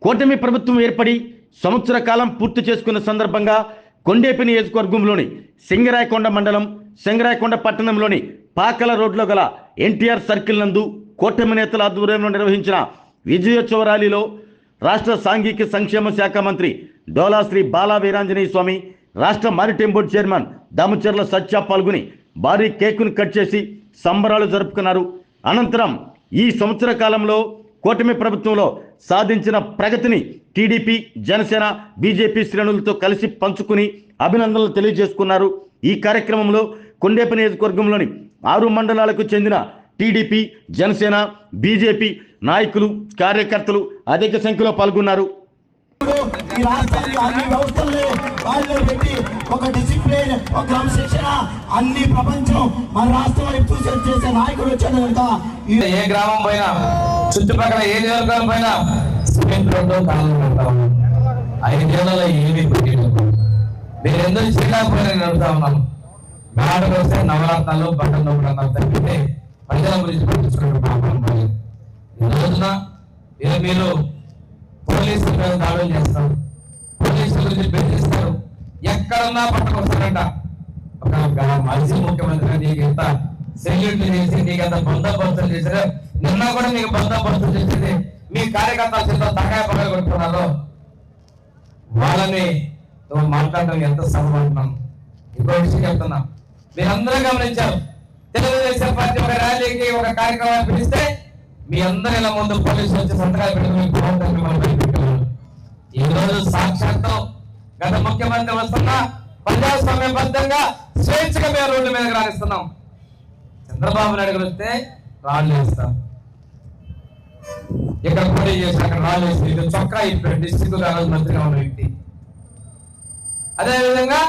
కూటమి ప్రభుత్వం ఏర్పడి సంవత్సర కాలం పూర్తి చేసుకున్న సందర్భంగా కొండేపి నియోజకవర్గంలోని సింగరాయకొండ మండలం సింగరాయకొండ పట్టణంలోని పాకల రోడ్లో గల ఎన్టీఆర్ సర్కిల్ నందు కూటమి నేతల ఆధ్వర్యంలో నిర్వహించిన విజయోత్సవ ర్యాలీలో రాష్ట్ర సాంఘిక సంక్షేమ శాఖ మంత్రి డోలా శ్రీ బాలా వీరాంజనేయ స్వామి, రాష్ట్ర మారిటైమ్ బోర్డు చైర్మన్ దామచర్ల సత్య పాల్గొని భారీ కేకును కట్ చేసి సంబరాలు జరుపుకున్నారు. అనంతరం ఈ సంవత్సర కాలంలో కూటమి ప్రభుత్వంలో సాధించిన ప్రగతిని టీడీపీ, జనసేన, బీజేపీ శ్రేణులతో కలిసి పంచుకుని అభినందనలు తెలియజేసుకున్నారు. ఈ కార్యక్రమంలో కొండేపి నియోజకవర్గంలోని 6 మండలాలకు చెందిన టీడీపీ, జనసేన, బీజేపీ నాయకులు, కార్యకర్తలు అధిక సంఖ్యలో పాల్గొన్నారు. ఈ రాష్ట్రానికి అన్ని వ్యవస్థల్ని వాళ్ళు పెట్టి ఒక డిసిప్లిన్, ఒక క్రమశిక్షణ అన్ని ప్రపంచం మన రాష్ట్రం వైపు చేసే నాయకుడు వచ్చాడు కనుక ఏ గ్రామం పైన, చుట్టుపక్కల ఏ నియోజకవర్గం పైన సిమెంట్ రోడ్డు కాలం పెడతాం. 5 ఏళ్లలో ఏమీ పెట్టింది మీరు ఎందుకు చేయలేకపోయినా అడుగుతా ఉన్నాను. మేడకు వస్తే నవరత్నాలు, బట్టలు తప్పితే ప్రజల గురించి పట్టించుకుంటున్నాం. ఈ రోజున మీరు పోలీసుల మీద దాడులు చేస్తారు, పోలీసుల గురించి బెదిరిస్తారు, ఎక్కడన్నా పట్టుకొస్తారంట. ఒక మాజీ ముఖ్యమంత్రి నీకు ఎంత సెల్యూట్లు చేసి నీకు ఎంత బందోబస్తులు చేశారు. నిన్న కూడా నీకు బందోబస్తులు చేసేది మీ కార్యకర్తల చేత తగాయ పగలు కొట్టుకున్నారో వాళ్ళని నువ్వు మాట్లాడటం ఎంత సహమంటున్నాం. ఇంకో విషయం చెప్తున్నా, మీరందరూ గమనించారు. తెలుగుదేశం పార్టీ ఒక ర్యాలీకి, ఒక కార్యక్రమాన్ని పిలిస్తే మీ అందరి ఇలా ముందు పోలీసులు వచ్చి సంతకాలు పెట్టుకుని ఈ రోజు సాక్షాత్తు గత ముఖ్యమంత్రి వస్తున్నా ప్రజాస్వామ్యబద్ధంగా స్వేచ్ఛగా మేము రోడ్ల మీద రాణిస్తున్నాం. చంద్రబాబు నాయుడు గారు వస్తే రాళ్ళు వేస్తాం, ఇక్కడ పోటీ చేసి అక్కడ రాళ్ళు వేసి ఇది చొక్కా ఇప్పుడు డిస్ట్రిక్ట్ ఆ రోజు మంత్రిగా ఉన్న వ్యక్తి. అదేవిధంగా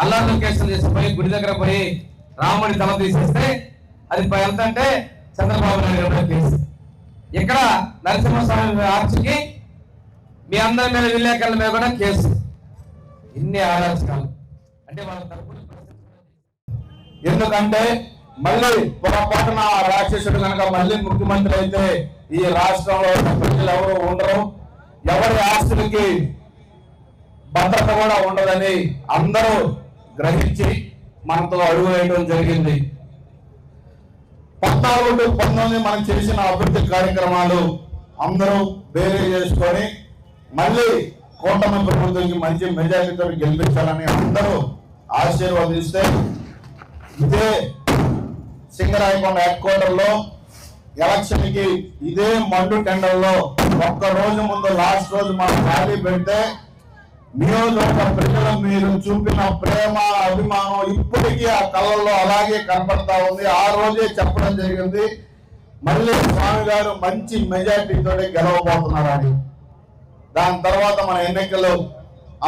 అల్లారు కేసులు చేసి పోయి గుడి దగ్గర పోయి రాముడి తల తీసేస్తే అది ఎంత అంటే చంద్రబాబు నాయుడు గారి కేసు. ఇక్కడ నరసింహస్వామి ఆర్చికి మీ అందరి మీద విలేకరుల మీద కూడా కేసు. ఇన్ని ఆలోచనలు అంటే వాళ్ళ తరపున ఎందుకంటే మళ్ళీ పొరపాటున రాక్షసుడు కనుక మళ్ళీ ముఖ్యమంత్రి అయితే ఈ రాష్ట్రంలో ప్రజలు ఎవరు ఉండరు, ఎవరి ఆస్తులకి భద్రత కూడా ఉండదని అందరూ గ్రహించి మనతో అడుగు వేయడం జరిగింది. 14 to 19 మనం చేసిన అభివృద్ధి కార్యక్రమాలు అందరూ బేరీ చేసుకొని మళ్ళీ కూటమి ప్రభుత్వానికి మంచి మెజారిటీతో గెలిపించాలని అందరూ ఆశీర్వదిస్తే ఇదే సింగరాయకొండ హెడ్ క్వార్టర్ లో ఎలక్షన్ కి ఇదే మండు టెండర్లో ఒక్క రోజు ముందు లాస్ట్ రోజు మనం ర్యాలీ పెడితే నియోజకవర్గ ప్రజలు మీరు చూపిన ప్రేమ, అభిమానం ఇప్పటికీ ఆ కళ్ళల్లో అలాగే కనపడతా ఉంది. ఆ రోజే చెప్పడం జరిగింది మళ్ళీ స్వామి గారు మంచి మెజారిటీతో గెలవబోతున్నారని. దాని తర్వాత మన ఎన్నికలు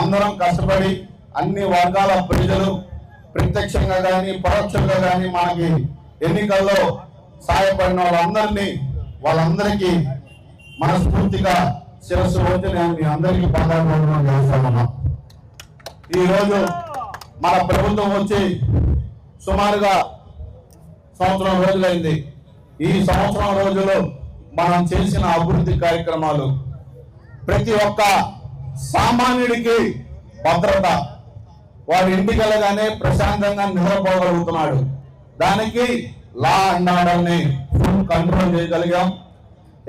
అందరం కష్టపడి అన్ని వర్గాల ప్రజలు ప్రత్యక్షంగా కానీ పరోక్షంగా కానీ మనకి ఎన్నికల్లో సహాయపడిన వాళ్ళందరికీ మనస్ఫూర్తిగా శిరస్సు వచ్చి నేను మీ అందరికీ పాదాభివందనం చేస్తామన్నా. ఈరోజు మన ప్రభుత్వం వచ్చి సుమారుగా సంవత్సరం రోజులైంది. ఈ సంవత్సరం రోజుల్లో మనం చేసిన అభివృద్ధి కార్యక్రమాలు ప్రతి ఒక్క సామాన్యుడికి భద్రత, వాడి ఇంటికి వెళ్ళగానే ప్రశాంతంగా నిద్రపోగలుగుతున్నాడు. దానికి లా అండ్ ఆర్డర్ని ఫుల్ కంట్రోల్ చేయగలిగాం.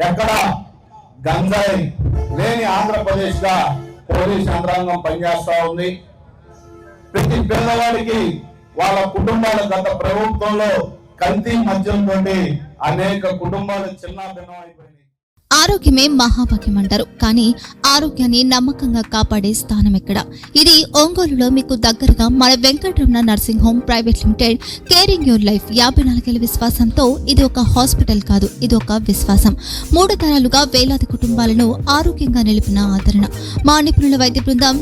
ఎక్కడ గంజాయి లేని ఆంధ్రప్రదేశ్ గా పోలీస్ యంత్రాంగం పనిచేస్తా ఉంది. ప్రతి పిల్లవాడికి వాళ్ళ కుటుంబాల గత ప్రభుత్వంలో కల్తీ మద్యంతో అనేక కుటుంబాలు చిన్న భిన్నం అయిపోయినాయి. ఆరోగ్యమే మహాభాగ్యం అంటారు, కానీ ఆరోగ్యాన్ని నమ్మకంగా కాపాడే స్థానం ఎక్కడ? ఇది ఒంగోలులో మీకు దగ్గరగా మన Venkataramana nursing home private limited. Caring your life 54 ఏళ్ల విశ్వాసంతో ఇది ఒక హాస్పిటల్ కాదు, ఇది ఒక విశ్వాసం. 3 తరాలుగా వేలాది కుటుంబాలను ఆరోగ్యంగా నిలిపిన ఆదరణ. మా నిపుణుల వైద్య బృందం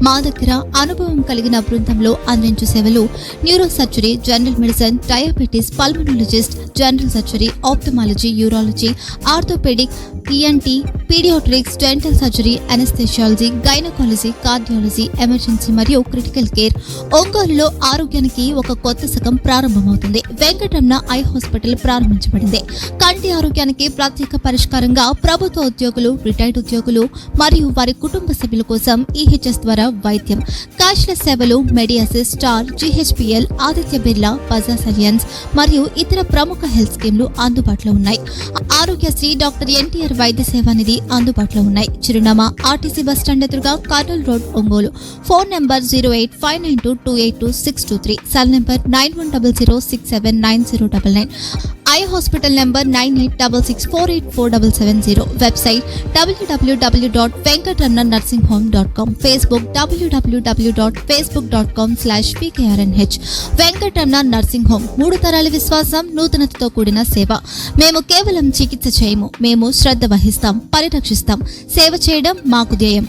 మా దగ్గర అనుభవం కలిగిన బృందంలో అందించే సేవలు neuro surgery, general medicine, diabetes, pulmonologist, general surgery, ophthalmology, urology, orthopaedic, ENT, paediatrics, dental surgery, anaesthesiology, gynaecology, cardiology, emergency మరియు క్రిటికల్ కేర్. ఒంగోలులో ఆరోగ్యానికి ఒక కొత్త శకం ప్రారంభమవుతుంది. వెంకటరమణ ఐ హాస్పిటల్ ప్రారంభించబడింది. కంటి ఆరోగ్యానికి ప్రత్యేక పరిష్కారంగా ప్రభుత్వ ఉద్యోగులు, రిటైర్డ్ ఉద్యోగులు మరియు వారి కుటుంబ సభ్యుల కోసం ఈహెచ్ఎస్ ద్వారా వైద్యం, క్యాష్లెస్ సేవలు, Medi Assist, Star, GHPL, Aditya Birla, Bajaj Allianz మరియు ఇతర ప్రముఖ హెల్త్ స్కీమ్లు అందుబాటులో ఉన్నాయి. ఆరోగ్యశ్రీ, డాక్టర్ ఎన్టీఆర్ వైద్య సేవా నిధి అందుబాటులో ఉన్నాయి. చిరునామా ఆర్టీసీ బస్ స్టాండ్ ఎదురుగా, Kurnool road, Ongole. Phone number 08592282623, cell number 9100679099. Eye hospital number 9866484770. Website www.venkatramannursing.com. Facebook www.facebook.com/pkrnh. Venkataramana nursing home, 3 తరాల విశ్వాసం, నూతనతతో కూడిన సేవ. మేము కేవలం చికిత్స చేయము, మేము శ్రద్ధ వహిస్తాం, పరిరక్షిస్తాం. సేవ చేయడం మాకు ధ్యేయం.